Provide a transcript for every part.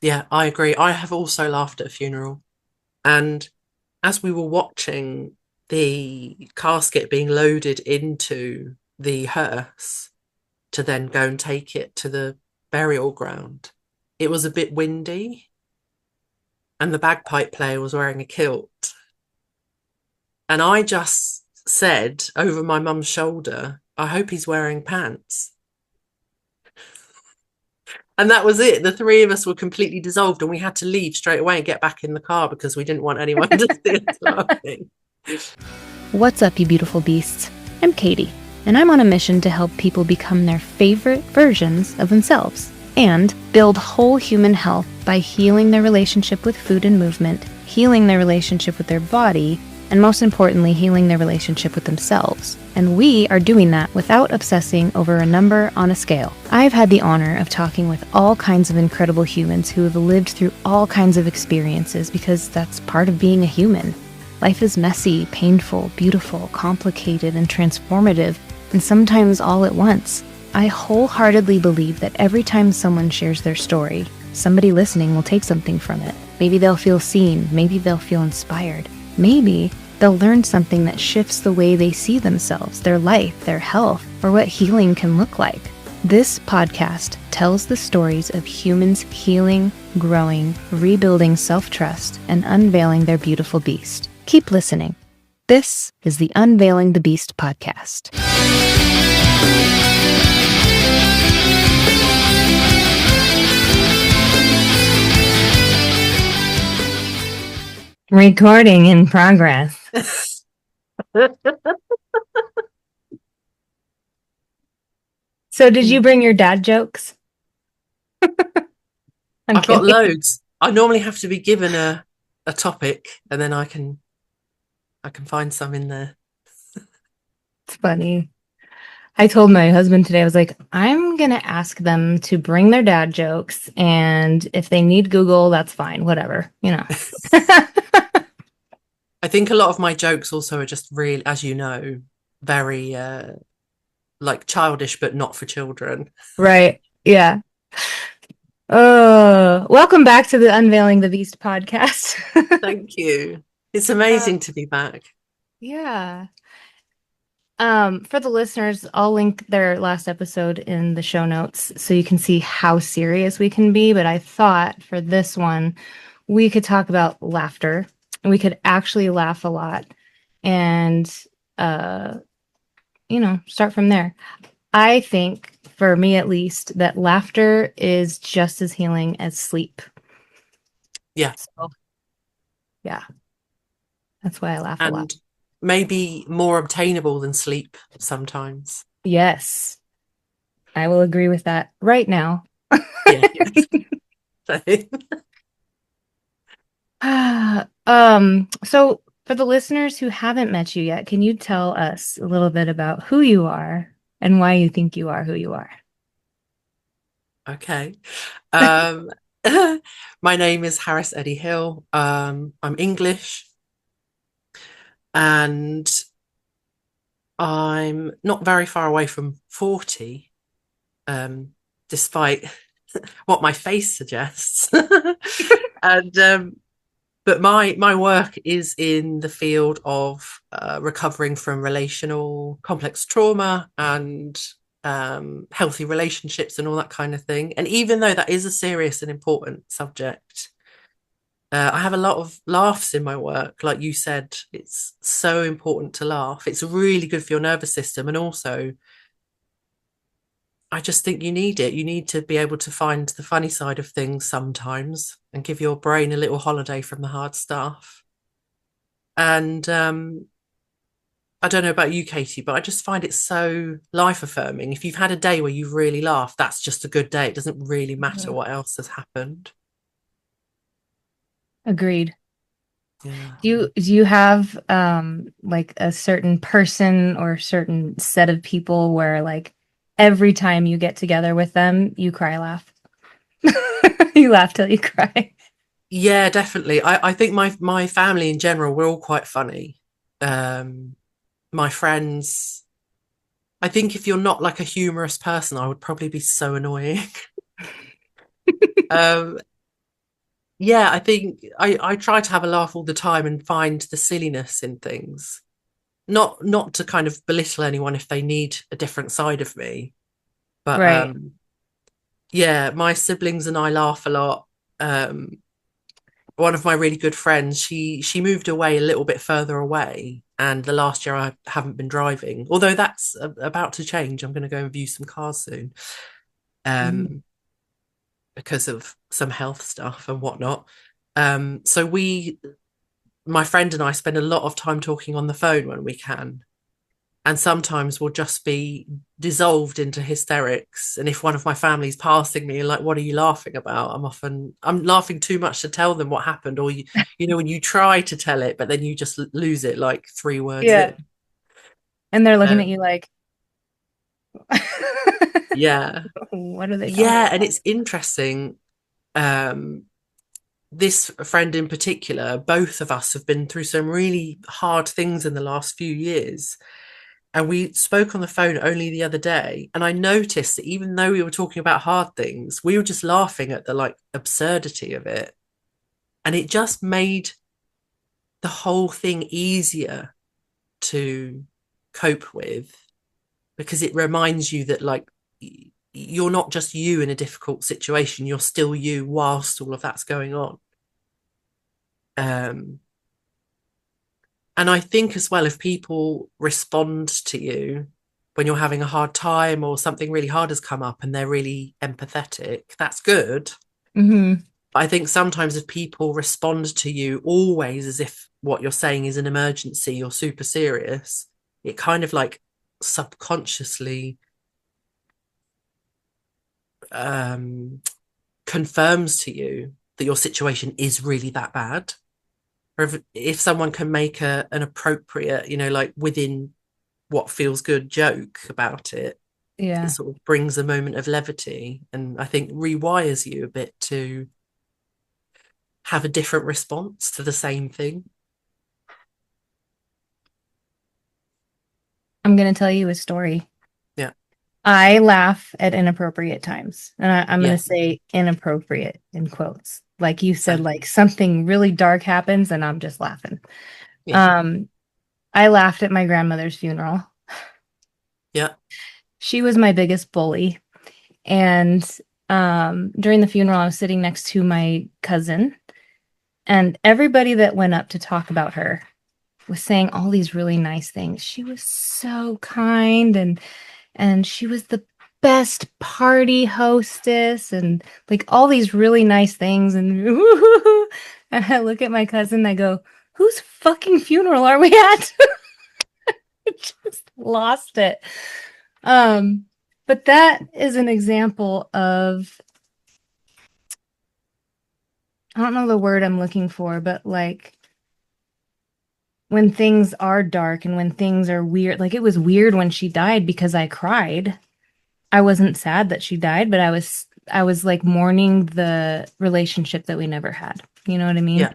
Yeah, I agree. I have also laughed at a funeral. And as we were watching the casket being loaded into the hearse to then go and take it to the burial ground, it was a bit windy and the bagpipe player was wearing a kilt. And I just said over my mum's shoulder, I hope he's wearing pants. And that was it. The three of us were completely dissolved and we had to leave straight away and get back in the car because we didn't want anyone to see us laughing. What's up, you beautiful beasts? I'm Katie, and I'm on a mission to help people become their favorite versions of themselves and build whole human health by healing their relationship with food and movement, healing their relationship with their body, and most importantly, healing their relationship with themselves. And we are doing that without obsessing over a number on a scale. I've had the honor of talking with all kinds of incredible humans who have lived through all kinds of experiences because that's part of being a human. Life is messy, painful, beautiful, complicated, and transformative, and sometimes all at once. I wholeheartedly believe that every time someone shares their story, somebody listening will take something from it. Maybe they'll feel seen, maybe they'll feel inspired, maybe they'll learn something that shifts the way they see themselves, their life, their health, or what healing can look like. This podcast tells the stories of humans healing, growing, rebuilding self-trust, and unveiling their beautiful beast. Keep listening. This is the Unveiling the Beast podcast. Recording in progress. So, did you bring your dad jokes? I've got Kidding. loads. I normally have to be given a topic and then I can find some in there. It's funny. I told my husband today, I was like, I'm going to ask them to bring their dad jokes. And if they need Google, that's fine. Whatever, you know. I think a lot of my jokes also are just really, as you know, very like childish, but not for children. Right. Yeah. Welcome back to the Unveiling the Beast podcast. Thank you. It's Uh, amazing to be back. yeah. For the listeners, I'll link their last episode in the show notes so you can see how serious we can be. But I thought for this one, we could talk about laughter. We could actually laugh a lot and, uh, start from there. I think, for me at least, that laughter is just as healing as sleep. Yeah. So, yeah, that's why I laugh a lot. And maybe more obtainable than sleep sometimes. Yes, I will agree with that right now. Yeah. So for the listeners who haven't met you yet, can you tell us a little bit about who you are and why you think you are who you are? Okay. Um, my name is Harris Eddie Hill. I'm English and I'm not very far away from 40, despite what my face suggests. And but my work is in the field of recovering from relational complex trauma and healthy relationships and all that kind of thing. And even though that is a serious and important subject, I have a lot of laughs in my work. Like you said, it's so important to laugh. It's really good for your nervous system. And also, I just think you need it. You need to be able to find the funny side of things sometimes and give your brain a little holiday from the hard stuff. And I don't know about you, Katie, but I just find it so life affirming. If you've had a day where you've really laughed, that's just a good day. It doesn't really matter Mhm. what else has happened. Agreed. Yeah. Do you have like a certain person or certain set of people where like every time you get together with them, you cry laugh? You laugh till you cry. Yeah, definitely. I think my family in general, we're all quite funny. Um, my friends, I think if you're not like a humorous person, I would probably be so annoying. Um, yeah, I think I try to have a laugh all the time and find the silliness in things. Not to kind of belittle anyone if they need a different side of me, but Right. yeah, my siblings and I laugh a lot. Um, one of my really good friends, she moved away a little bit further away, and the last year I haven't been driving, although that's about to change. I'm going to go and view some cars soon, Mm. um, because of some health stuff and whatnot. So my friend and I spend a lot of time talking on the phone when we can, and sometimes we'll just be dissolved into hysterics. And if one of my family's passing me and like, what are you laughing about? I'm laughing too much to tell them what happened, or you know, when you try to tell it but then you just lose it like 3 words Yeah. in. And they're looking at um, you like, yeah, what are they talking yeah, and about? it's interesting. um this friend in particular, both of us have been through some really hard things in the last few years. And we spoke on the phone only the other day, and I noticed that even though we were talking about hard things, we were just laughing at the like absurdity of it. And it just made the whole thing easier to cope with, because it reminds you that like you're not just you in a difficult situation, you're still you whilst all of that's going on. Um, and I think as well, if people respond to you when you're having a hard time or something really hard has come up and they're really empathetic, that's good. Hmm. But I think sometimes if people respond to you always as if what you're saying is an emergency or super serious, it kind of like subconsciously um, confirms to you that your situation is really that bad. Or if someone can make an appropriate, you know, like within what feels good joke about it, it Yeah. sort of brings a moment of levity and I think rewires you a bit to have a different response to the same thing. I'm going to tell you a story. Yeah. I laugh at inappropriate times. And I'm going Yeah. to say inappropriate in quotes. Like you said, Same. like something really dark happens and I'm just laughing. Yeah. Um, I laughed at my grandmother's funeral. Yeah. She was my biggest bully. And during the funeral, I was sitting next to my cousin, and everybody that went up to talk about her was saying all these really nice things. She was so kind, and she was the best party hostess, and like all these really nice things. And and I look at my cousin and I go, whose fucking funeral are we at? I just lost it. Um, but that is an example of, I don't know the word I'm looking for, but like when things are dark and when things are weird, like it was weird when she died because I cried. I wasn't sad that she died, but I was like mourning the relationship that we never had. You know what I mean? Yeah.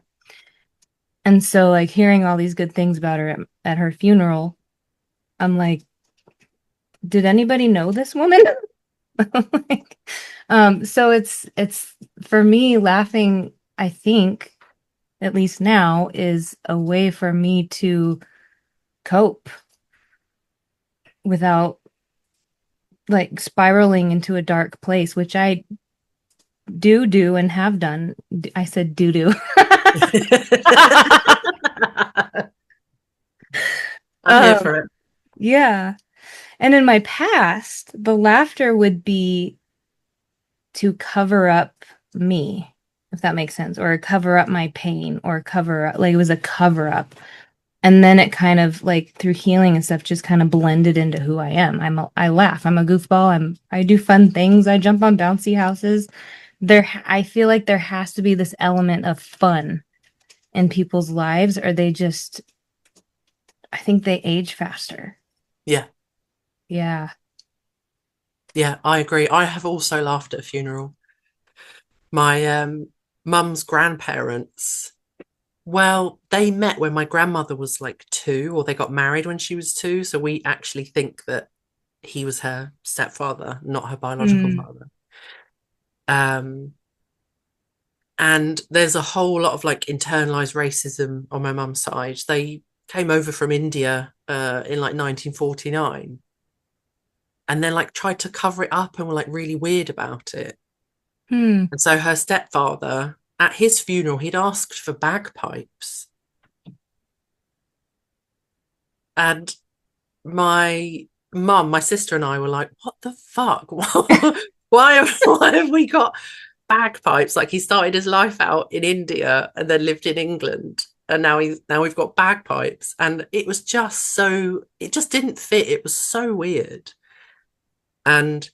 And so like hearing all these good things about her at her funeral, I'm like, did anybody know this woman? Like, so it's for me laughing, I think, at least now, is a way for me to cope without like spiraling into a dark place, which I do and have done. I said do. I'm here um, for it. yeah. And in my past, the laughter would be to cover up me, if that makes sense, or cover up my pain, or cover up, like it was a cover up. And then it kind of like through healing and stuff just kind of blended into who I am. I laugh. I'm a goofball. I do fun things. I jump on bouncy houses. I feel like there has to be this element of fun in people's lives, or they just, I think they age faster. Yeah. Yeah. Yeah, I agree. I have also laughed at a funeral. My mum's grandparents, well, they met when my grandmother was like 2, or they got married when she was 2. So we actually think that he was her stepfather, not her biological Mm. father. Um, And there's a whole lot of like internalized racism on my mum's side. They came over from India in like 1949 and then like tried to cover it up and were like really weird about it. Hmm. And so her stepfather, at his funeral, he'd asked for bagpipes. And my mum, my sister, and I were like, what the fuck? Why have we got bagpipes? Like he started his life out in India and then lived in England. And now we've got bagpipes. And it was just so it just didn't fit. It was so weird. And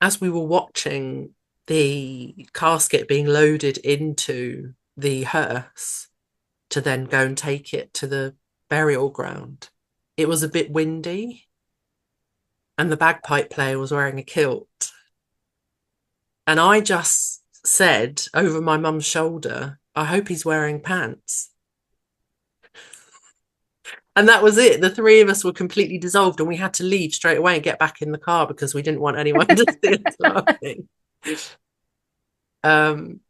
as we were watching the casket being loaded into the hearse to then go and take it to the burial ground, it was a bit windy and the bagpipe player was wearing a kilt. And I just said over my mum's shoulder, I hope he's wearing pants. And that was it. The three of us were completely dissolved and we had to leave straight away and get back in the car because we didn't want anyone to see us laughing. Um,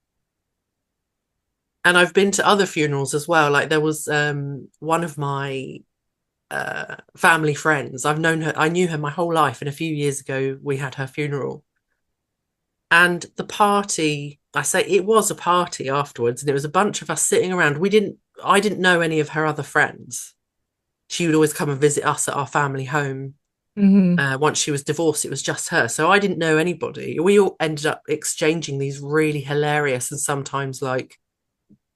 and I've been to other funerals as well. Like there was one of my family friends. I knew her my whole life. And a few years ago, we had her funeral. And the party, I say it was a party afterwards, and it was a bunch of us sitting around. I didn't know any of her other friends. She would always come and visit us at our family home. Mm-hmm. Once she was divorced, it was just her. So I didn't know anybody. We all ended up exchanging these really hilarious and sometimes like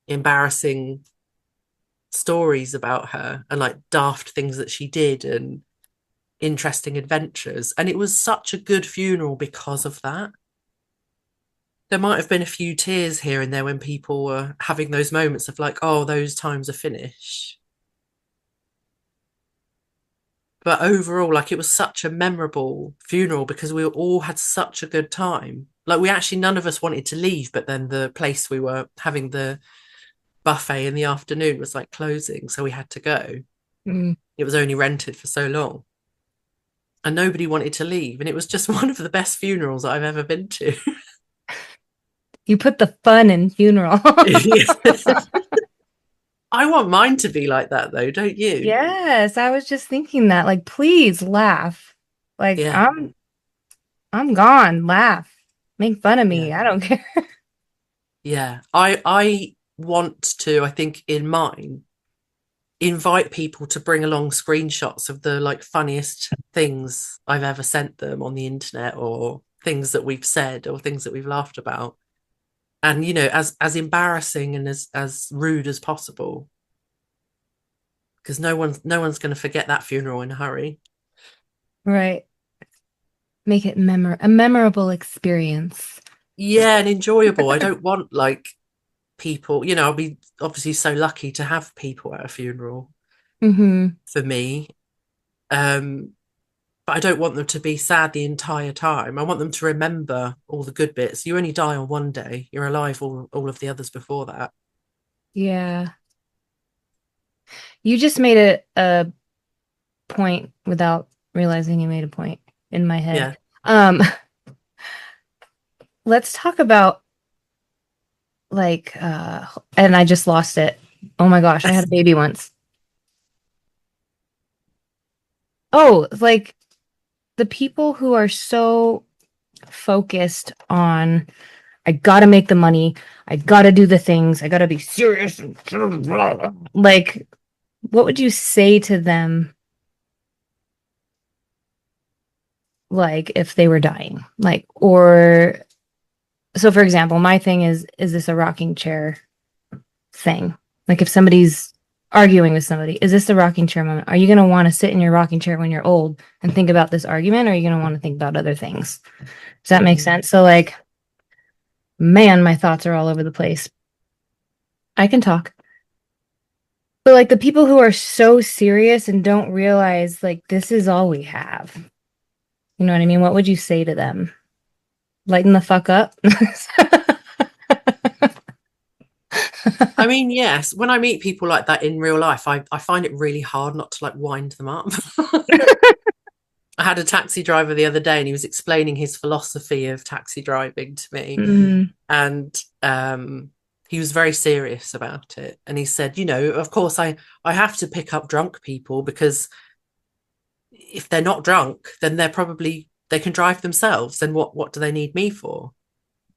embarrassing stories about her and like daft things that she did and interesting adventures. And it was such a good funeral because of that. There might have been a few tears here and there when people were having those moments of like, oh, those times are finished. But overall, like it was such a memorable funeral because we all had such a good time. Like we actually, none of us wanted to leave, but then the place we were having the buffet in the afternoon was like closing, so we had to go. Mm. It was only rented for so long. And nobody wanted to leave. And it was just one of the best funerals I've ever been to. You put the fun in funeral. I want mine to be like that though, don't you? Yes, I was just thinking that. Like, please laugh. Like, Yeah, I'm gone. Laugh. Make fun of yeah, me. I don't care. yeah. I want to, I think in mine, invite people to bring along screenshots of the like funniest things I've ever sent them on the internet or things that we've said or things that we've laughed about. And you know, as embarrassing and as rude as possible. Because no one's going to forget that funeral in a hurry. Right. Make it a memorable experience. Yeah, and enjoyable. I don't want like people, you know, I'll be obviously so lucky to have people at a funeral Mm-hmm. for me. Um, but I don't want them to be sad the entire time. I want them to remember all the good bits. You only die on one day. You're alive all of the others before that. Yeah. You just made a point without realizing you made a point in my head. Yeah. Um, let's talk about like and I just lost it. Oh my gosh, I had a baby once. Oh, like the people who are so focused on I gotta make the money, I gotta do the things, I gotta be serious. Like, what would you say to them, like, if they were dying? Like, or so for example, my thing is this a rocking chair thing? Like, if somebody's arguing with somebody, is this the rocking chair moment? Are you going to want to sit in your rocking chair when you're old and think about this argument, or are you going to want to think about other things? Does that make sense? So, like, man, my thoughts are all over the place. I can talk. But, like, the people who are so serious and don't realize, like, this is all we have. You know what I mean? What would you say to them? Lighten the fuck up? I mean, yes, when I meet people like that in real life, I find it really hard not to like wind them up. I had a taxi driver the other day and he was explaining his philosophy of taxi driving to me. Mm, And he was very serious about it. And he said, you know, of course I have to pick up drunk people, because if they're not drunk, then they can drive themselves. Then what do they need me for?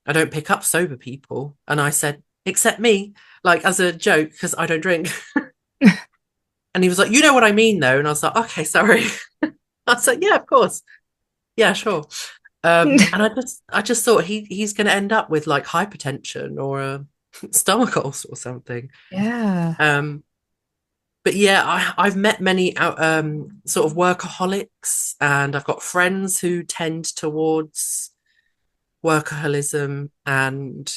I don't pick up sober people. And I said, except me, like as a joke, because I don't drink. And he was like, you know what I mean, though. And I was like, okay, sorry. I was like, yeah, of course. Yeah, sure. And I just thought he's going to end up with like hypertension or a stomach ulcer or something. Yeah. Um, but yeah, I've met many sort of workaholics, and I've got friends who tend towards workaholism. And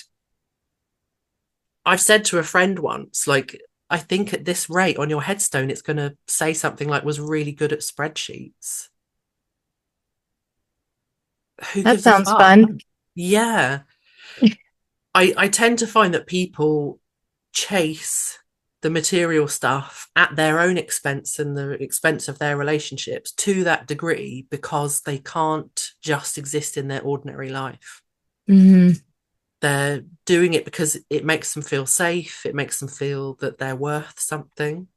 I've said to a friend once, like, I think at this rate on your headstone, it's going to say something like was really good at spreadsheets. Who That gives a sounds fuck? fun. Yeah. I tend to find that people chase the material stuff at their own expense and the expense of their relationships to that degree, because they can't just exist in their ordinary life. Hmm. They're doing it because it makes them feel safe. It makes them feel that they're worth something.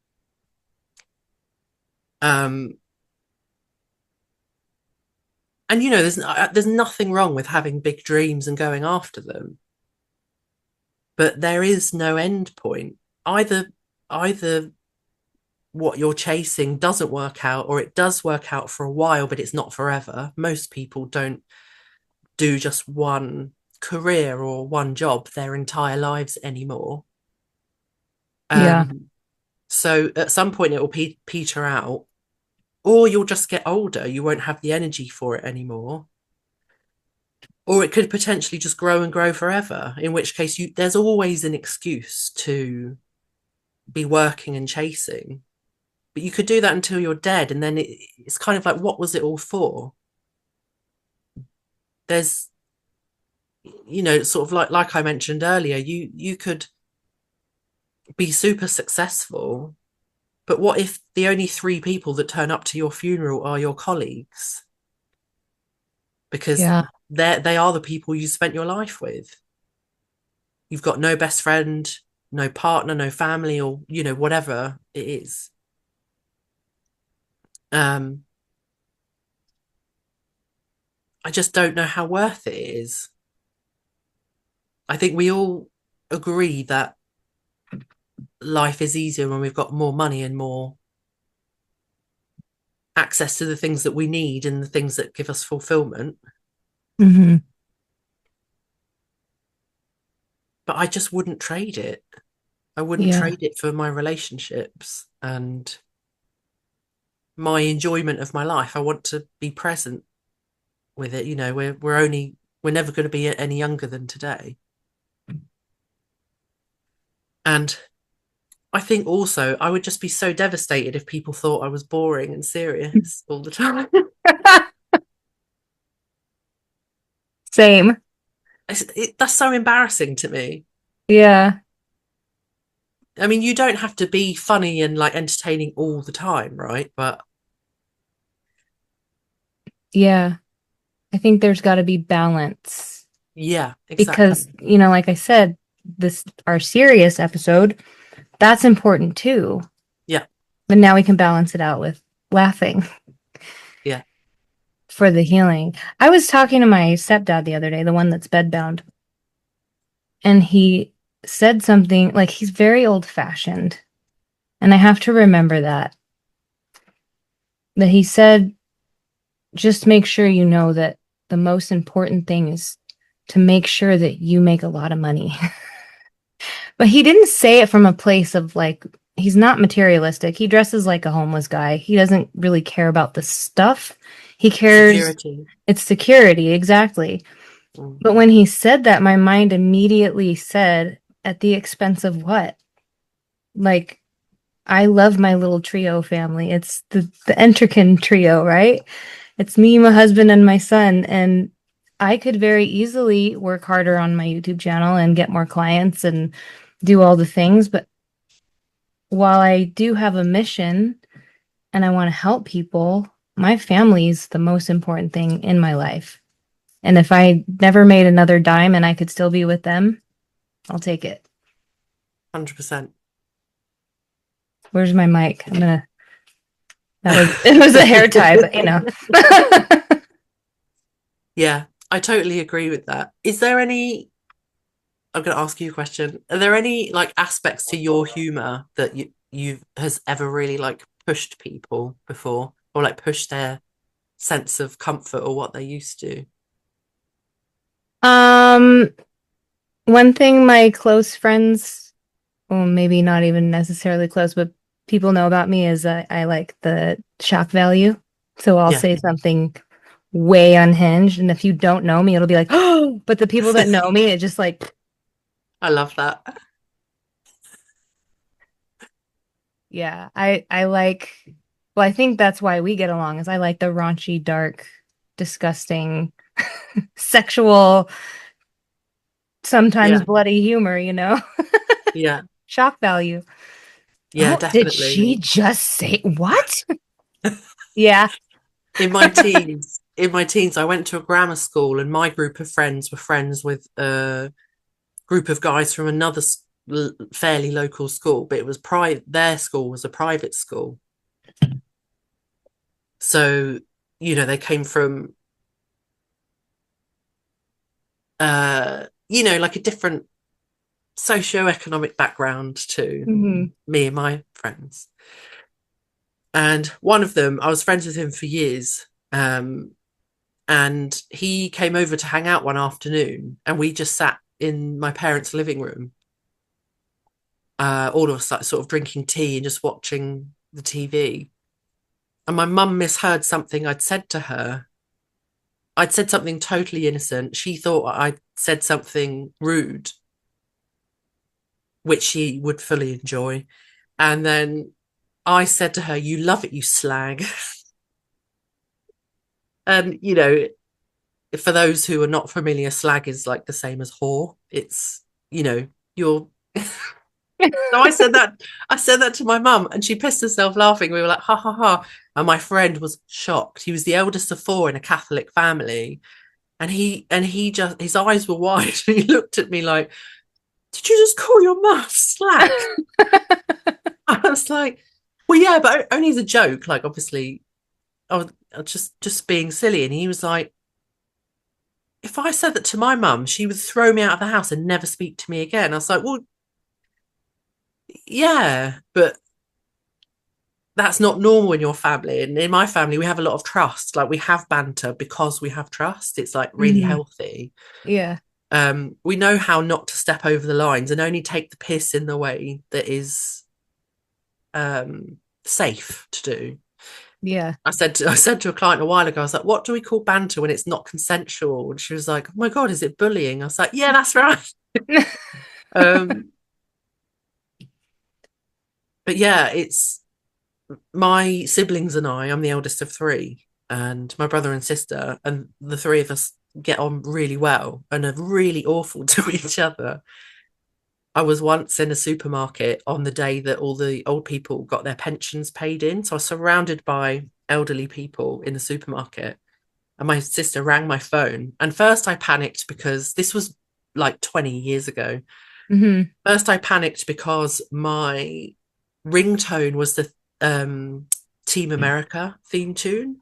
Um, and you know, there's nothing wrong with having big dreams and going after them, but there is no end point. Either what you're chasing doesn't work out, or it does work out for a while, but it's not forever. Most people don't do just one career or one job their entire lives anymore. Yeah. So at some point it will peter out, or you'll just get older. You won't have the energy for it anymore. Or it could potentially just grow and grow forever, in which case there's always an excuse to be working and chasing. But you could do that until you're dead, and then it's kind of like, what was it all for? There's, you know, sort of like I mentioned earlier, you could be super successful, but what if the only three people that turn up to your funeral are your colleagues? Because Yeah. they are the people you spent your life with. You've got no best friend, no partner, no family, or you know, whatever it is. Um, I just don't know how worth it is. I think we all agree that life is easier when we've got more money and more access to the things that we need and the things that give us fulfillment. Hmm. But I just wouldn't trade it. I wouldn't Yeah. trade it for my relationships and my enjoyment of my life. I want to be present with it. You know, we're never going to be any younger than today. And I think also I would just be so devastated if people thought I was boring and serious all the time. Same. That's so embarrassing to me. Yeah. I mean, you don't have to be funny and like entertaining all the time, right? But Yeah. I think there's got to be balance yeah, exactly. because, like I said, this our serious episode, that's important too. Yeah, But now we can balance it out with laughing yeah. for the healing. I was talking to my stepdad the other day, the one that's bedbound, and he said something like he's very old-fashioned. And I have to remember that he said, just make sure you know that the most important thing is to make sure that you make a lot of money. But he didn't say it from a place of like, he's not materialistic. He dresses like a homeless guy. He doesn't really care about the stuff. He cares, Security. it's security, exactly. Mm. But when he said that, my mind immediately said, at the expense of what? Like, I love my little trio family. It's the Enterkin trio, right? It's me, my husband, and my son. And I could very easily work harder on my YouTube channel and get more clients and do all the things. But while I do have a mission and I want to help people, my family is the most important thing in my life. And if I never made another dime and I could still be with them, I'll take it. 100%. Where's my mic? That was it was a hair tie, but you know. Yeah, I totally agree with that. Is there any, I'm going to ask you a question. Are there any like aspects to your humor that you has ever really like pushed people before, or like pushed their sense of comfort or what they used to? Um, One thing my close friends, well, maybe not even necessarily close, but people know about me is I like the shock value. So I'll Yeah. say something way unhinged, and if you don't know me, it'll be like, oh, but the people that know me, it just like, I love that. yeah, I like, well, I think that's why we get along is I like the raunchy, dark, disgusting, sexual, sometimes Yeah. bloody humor, you know? Yeah. Shock value. Yeah, Oh, did definitely. she just say what? Yeah. In my teens, I went to a grammar school, and my group of friends were friends with a group of guys from another fairly local school, but it was private. Their school was a private school, so they came from like a different socio-economic background to Hmm. me and my friends. And one of them, I was friends with him for years. And he came over to hang out one afternoon, and we just sat in my parents' living room, all of us like, sort of drinking tea and just watching the TV. And my mum misheard something I'd said to her. I'd said something totally innocent. She thought I'd said something rude, which she would fully enjoy. And then I said to her, "You love it, you slag." And, for those who are not familiar, slag is like the same as whore. It's, you're. So I said that to my mum, and she pissed herself laughing. We were like, ha ha ha. And my friend was shocked. He was the eldest of four in a Catholic family. And he just, his eyes were wide. And he looked at me like, "Did you just call your mum slag?" I was like, "Well, yeah, but only as a joke. Like, obviously, I was just being silly." And he was like, "If I said that to my mum, she would throw me out of the house and never speak to me again." I was like, "Well, yeah, but that's not normal in your family. And in my family, we have a lot of trust. Like, we have banter because we have trust. It's like really Hmm. healthy. Yeah. We know how not to step over the lines and only take the piss in the way that is safe to do." Yeah. I said to a client a while ago, I was like, "What do we call banter when it's not consensual?" And she was like, "Oh my God, is it bullying?" I was like, "Yeah, that's right." Um, but yeah, it's my siblings and I'm the eldest of three, and my brother and sister, and the three of us get on really well and are really awful to each other. I was once in a supermarket on the day that all the old people got their pensions paid in. So I was surrounded by elderly people in the supermarket, and my sister rang my phone. And first I panicked because this was like 20 years ago. Hmm. First I panicked because my ringtone was the Team America theme tune.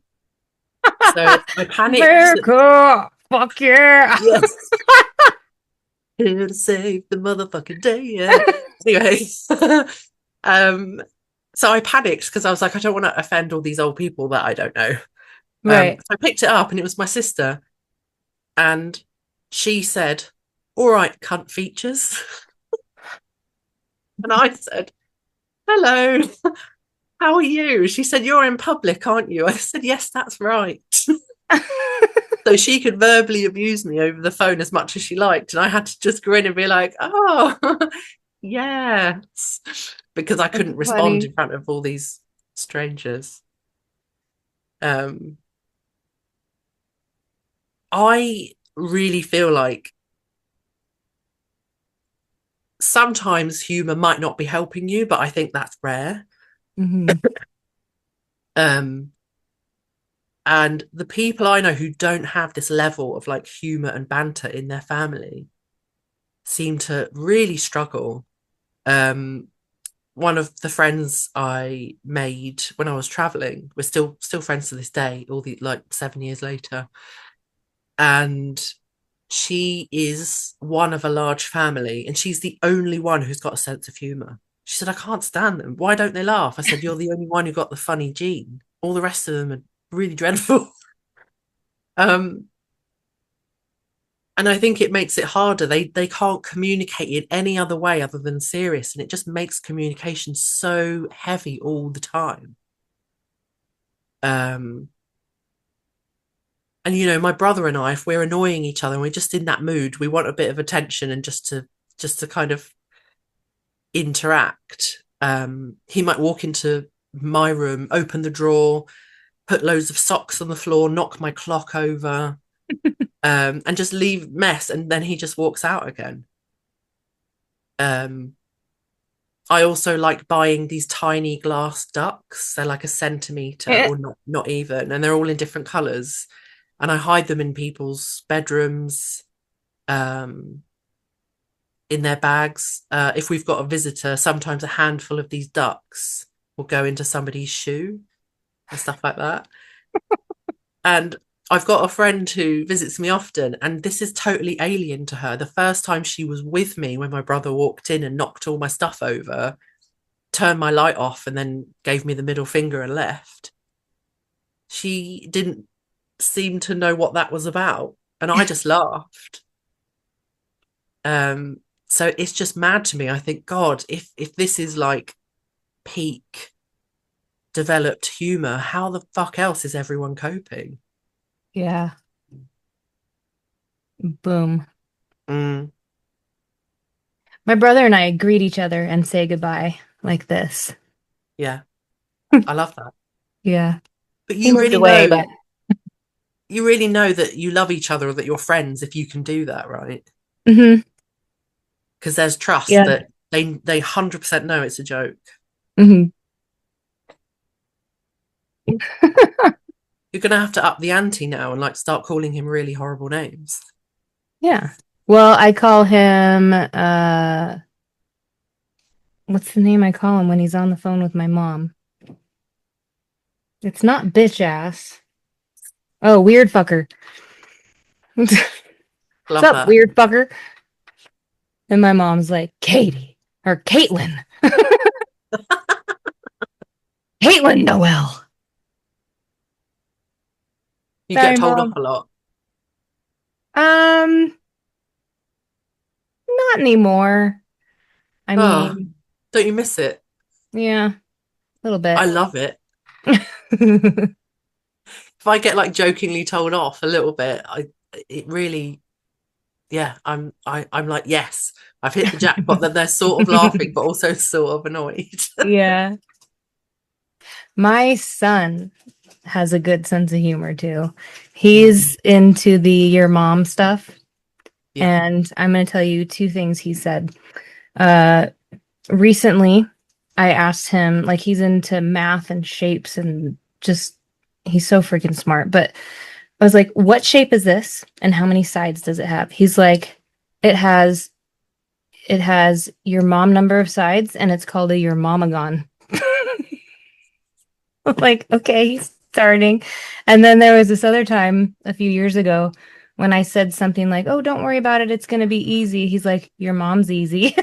So I panicked. America, fuck yeah. Yes. Here to save the motherfucking day. Yeah. Anyway. um, so I panicked because I was like, I don't want to offend all these old people that I don't know. Right. So I picked it up, and it was my sister. And she said, "All right, cunt features." And I said, "Hello, how are you?" She said, "You're in public, aren't you?" I said, "Yes, that's right." So she could verbally abuse me over the phone as much as she liked. And I had to just grin and be like, "Oh, yes," because I That's couldn't respond funny. in front of all these strangers. Um, I really feel like sometimes humor might not be helping you, but I think that's rare. Hmm. Um, and the people I know who don't have this level of like humor and banter in their family seem to really struggle. Um, one of the friends I made when I was traveling, we're still friends to this day, all the like 7 years later. And she is one of a large family, and she's the only one who's got a sense of humor. She said, I can't stand them. Why don't they laugh? I said, you're the only one who got the funny gene. All the rest of them are really dreadful. Um, and I think it makes it harder. They can't communicate in any other way other than serious, and it just makes communication so heavy all the time. Um, and my brother and I, if we're annoying each other and we're just in that mood, we want a bit of attention and just to kind of interact. He might walk into my room, open the drawer, put loads of socks on the floor, knock my clock over, and just leave mess, and then he just walks out again. Um, I also like buying these tiny glass ducks. They're like a centimeter or not even, and they're all in different colors. And I hide them in people's bedrooms, um, in their bags. If we've got a visitor, sometimes a handful of these ducks will go into somebody's shoe and stuff like that. And I've got a friend who visits me often, and this is totally alien to her. The first time she was with me when my brother walked in and knocked all my stuff over, turned my light off, and then gave me the middle finger and left, she didn't seem to know what that was about. And I just laughed. Um, so it's just mad to me. I think, God, if this is like peak developed humor, how the fuck else is everyone coping? Yeah. Boom. Mm, My brother and I greet each other and say goodbye like this. yeah, I love that. Yeah. But He moved away, but you really know that you love each other or that you're friends if you can do that, right? hmm Because there's trust yeah. that they 100% know it's a joke. hmm You're gonna have to up the ante now and like start calling him really horrible names. Yeah. Well, I call him what's the name I call him when he's on the phone with my mom? It's not bitch ass. Oh, weird fucker. What's Love up, that. weird fucker? And my mom's like, Katie or Caitlin. Caitlin Noel. You get Sorry, told off mom. a lot. Um, not anymore. I Oh, mean, don't you miss it? yeah, a little I bit. love it. If I get like jokingly told off a little bit, it really, yeah, I'm like, yes, I've hit the jackpot. Then they're sort of laughing, but also sort of annoyed. Yeah. My son has a good sense of humor too. Mm, He's into the your mom stuff. yeah. And I'm going to tell you two things he said. Uh, Recently, I asked him, like, he's into math and shapes and just, he's so freaking smart. But I was like, what shape is this? And how many sides does it have? He's like, it has, it has your mom number of sides and it's called a your momagon. Like, okay, he's starting. And then there was this other time a few years ago when I said something like, oh, don't worry about it. It's going to be easy. He's like, your mom's easy.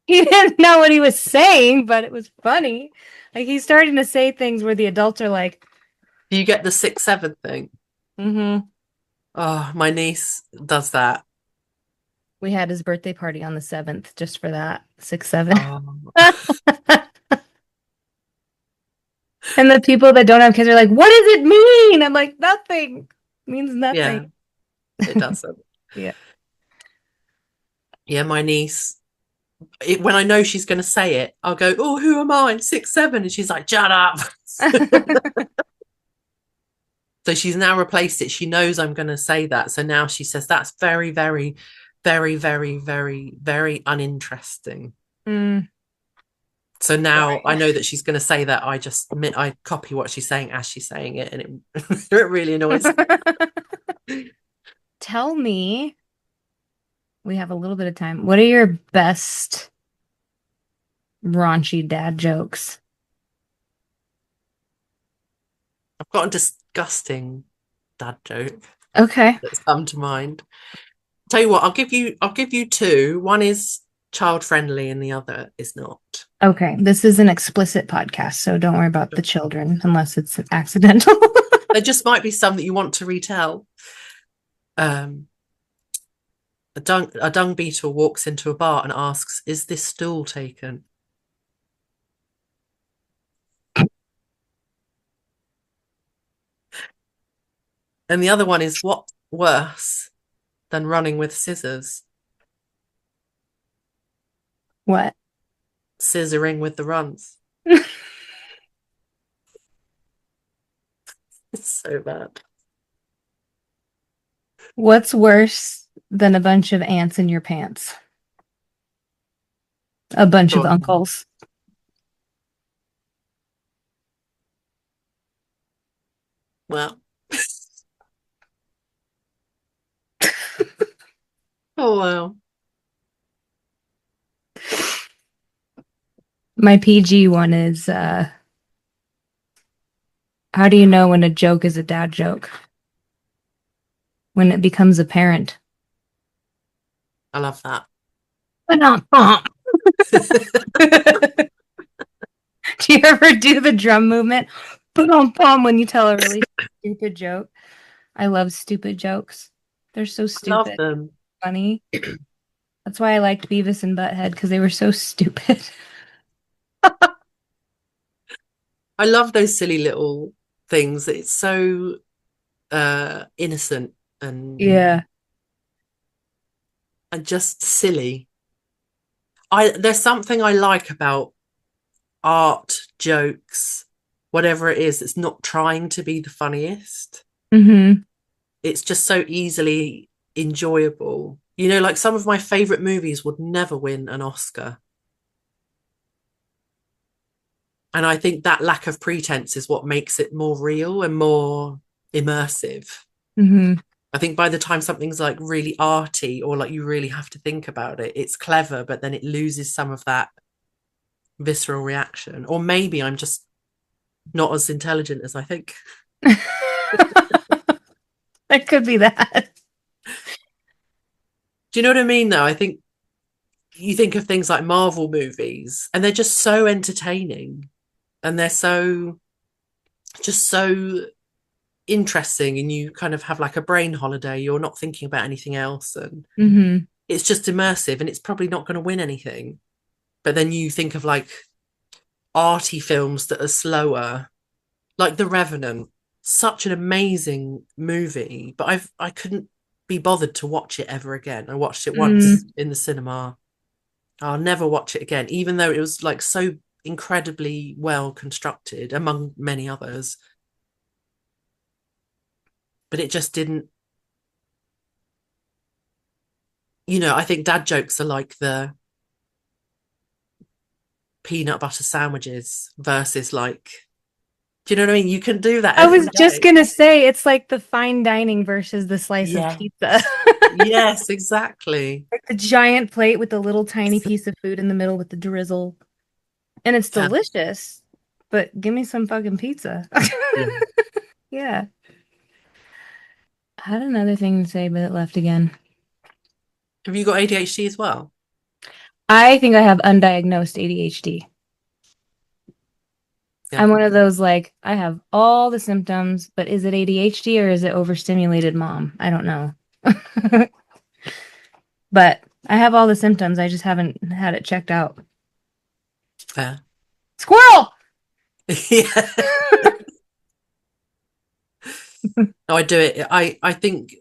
He didn't know what he was saying, but it was funny. Like he's starting to say things where the adults are like, Do you get the 6-7 thing? mm-hmm. Oh, my niece does that. We had his birthday party on the 7th just for that. 6-7. Oh, And the people that don't have kids are like, what does it mean? I'm like, nothing. It means yeah, nothing. it does. Yeah. Yeah, my niece. When I know she's going to say it, I'll go, "Oh, who am I? 6-7," and she's like, "Shut up." So she's now replaced it. She knows I'm going to say that. So now she says that's very, very, very, very, very, very uninteresting. Mm, So now I right. know that she's going to say that. I copy what she's saying as she's saying it, and it really annoys me. Tell me We have a little bit of time. What are your best raunchy dad jokes? I've got a disgusting dad joke Okay. that's come to mind. Tell you what, I'll give you two. One is child friendly and the other is not. Okay. This is an explicit podcast, so don't worry about the children unless it's accidental. There just might be some that you want to retell. Um, a dung beetle walks into a bar and asks, "Is this stool taken?" And the other one is, what worse than running with scissors? What? Scissoring with the runs. It's so bad. What's worse than a bunch of ants in your pants? A bunch Go of on. uncles. Well, oh well. My PG one is how do you know when a joke is a dad joke? When it becomes apparent. I love that. Do you ever do the drum movement? When you tell a really stupid joke. I love stupid jokes. They're so I love stupid. them. Funny. That's why I liked Beavis and Butthead because they were so stupid. I love those silly little things. It's so innocent and Yeah. just silly. There's something I like about art, jokes, whatever it is, it's not trying to be the funniest. Mm-hmm. It's just so easily enjoyable. You know, like some of my favorite movies would never win an Oscar. And I think that lack of pretense is what makes it more real and more immersive. Mm-hmm. I think by the time something's like really arty or like you really have to think about it, it's clever, but then it loses some of that visceral reaction. Or maybe I'm just not as intelligent as I think. It could be that. Do you know what I mean, though? I think you think of things like Marvel movies and they're just so entertaining and they're so interesting and you kind of have like a brain holiday. You're not thinking about anything else and Mm-hmm. it's just immersive and it's probably not going to win anything. But then you think of like arty films that are slower, like The Revenant, such an amazing movie, but I couldn't be bothered to watch it ever again. I watched it once Mm. in the cinema. I'll never watch it again, even though it was like so incredibly well constructed, among many others. But it just didn't, I think dad jokes are like the peanut butter sandwiches versus like, do you know what I mean? You can do that I every was just day. gonna say it's like the fine dining versus the slice of Yes. pizza. Yes, exactly. Like the giant plate with the little tiny piece of food in the middle with the drizzle. And it's Yeah. delicious, but give me some fucking pizza. Yeah. Yeah. I had another thing to say, but it left again. Have you got ADHD as well? I think I have undiagnosed ADHD. Yeah. I'm one of those like, I have all the symptoms, but is it ADHD or is it overstimulated mom? I don't know. But I have all the symptoms. I just haven't had it checked out. Fair. Squirrel! Yeah. No, I do it. I think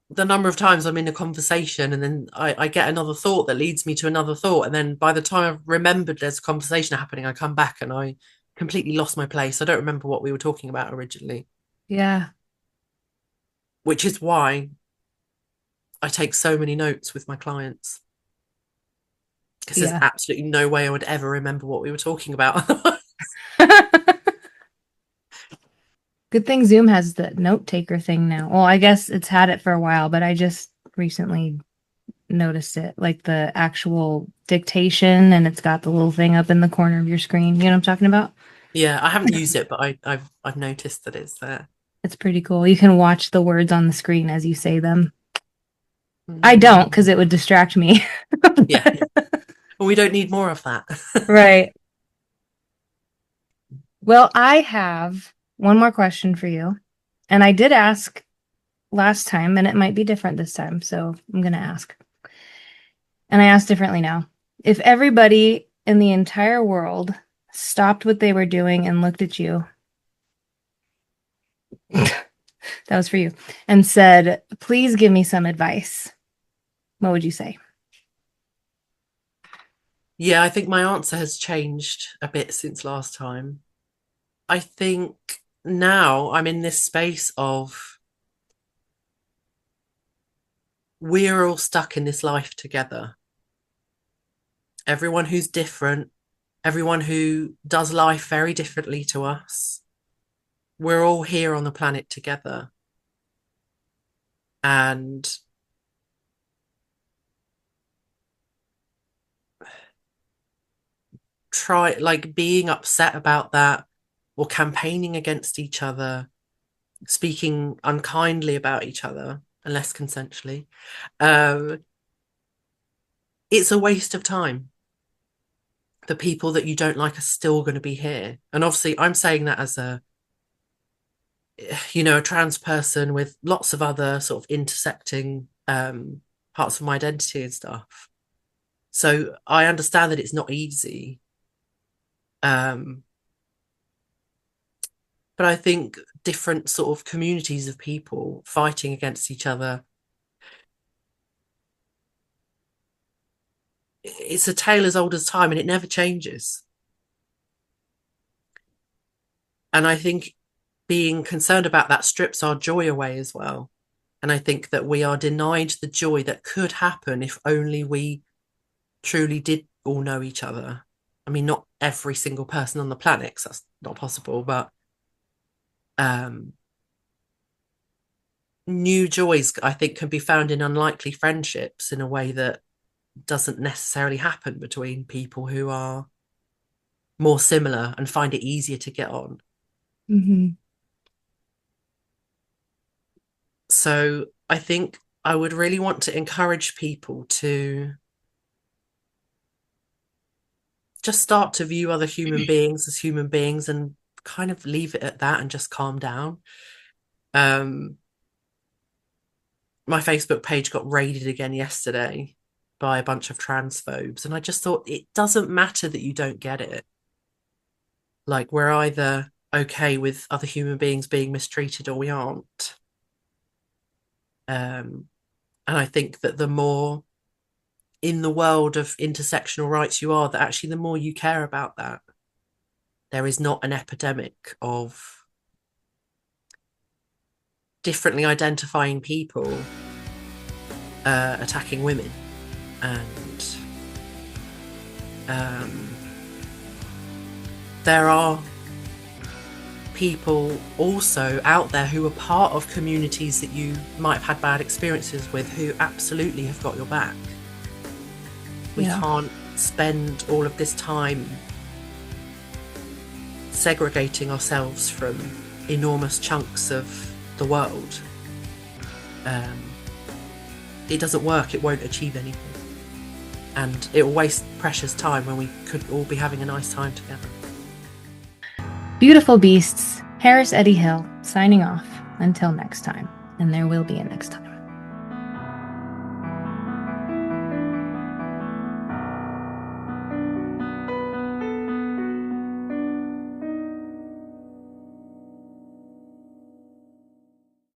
the number of times I'm in a conversation and then I get another thought that leads me to another thought. And then by the time I've remembered there's a conversation happening, I come back and I completely lost my place. I don't remember what we were talking about originally, Yeah. which is why I take so many notes with my clients. Because there's Yeah. absolutely no way I would ever remember what we were talking about. Good thing Zoom has the note taker thing now. Well, I guess it's had it for a while, but I just recently noticed it, like the actual dictation, and it's got the little thing up in the corner of your screen. You know what I'm talking about? Yeah, I haven't used it, but I've noticed that it's there. It's pretty cool. You can watch the words on the screen as you say them. I don't, because Mm. it would distract me. Yeah. Well, we don't need more of that. Right. Well, I have one more question for you. And I did ask last time, and it might be different this time. So I'm going to ask. And I ask differently now. If everybody in the entire world stopped what they were doing and looked at you, that was for you, and said, please give me some advice, what would you say? Yeah, I think my answer has changed a bit since last time. I think now I'm in this space of we're all stuck in this life together. Everyone who's different, everyone who does life very differently to us, we're all here on the planet together. And try like being upset about that or campaigning against each other, speaking unkindly about each other, unless consensually, um, it's a waste of time. The people that you don't like are still going to be here. And obviously, I'm saying that as a trans person with lots of other sort of intersecting parts of my identity and stuff. So I understand that it's not easy. Um, but I think different sort of communities of people fighting against each other, it's a tale as old as time and it never changes. And I think being concerned about that strips our joy away as well. And I think that we are denied the joy that could happen if only we truly did all know each other. I mean, not every single person on the planet, 'cause that's not possible, but um, new joys, I think, can be found in unlikely friendships in a way that doesn't necessarily happen between people who are more similar and find it easier to get on. Mm-hmm. So I think I would really want to encourage people to just start to view other human beings as human beings and kind of leave it at that and just calm down. Um, my Facebook page got raided again yesterday by a bunch of transphobes, and I just thought it doesn't matter that you don't get it. Like, we're either okay with other human beings being mistreated or we aren't. And I think that the more in the world of intersectional rights you are, that actually the more you care about that. There is not an epidemic of differently identifying people attacking women. And there are people also out there who are part of communities that you might have had bad experiences with who absolutely have got your back. We can't spend all of this time segregating ourselves from enormous chunks of the world. It doesn't work, it won't achieve anything. And it will waste precious time when we could all be having a nice time together. Beautiful beasts, Harris Eddie Hill signing off. Until next time, and there will be a next time.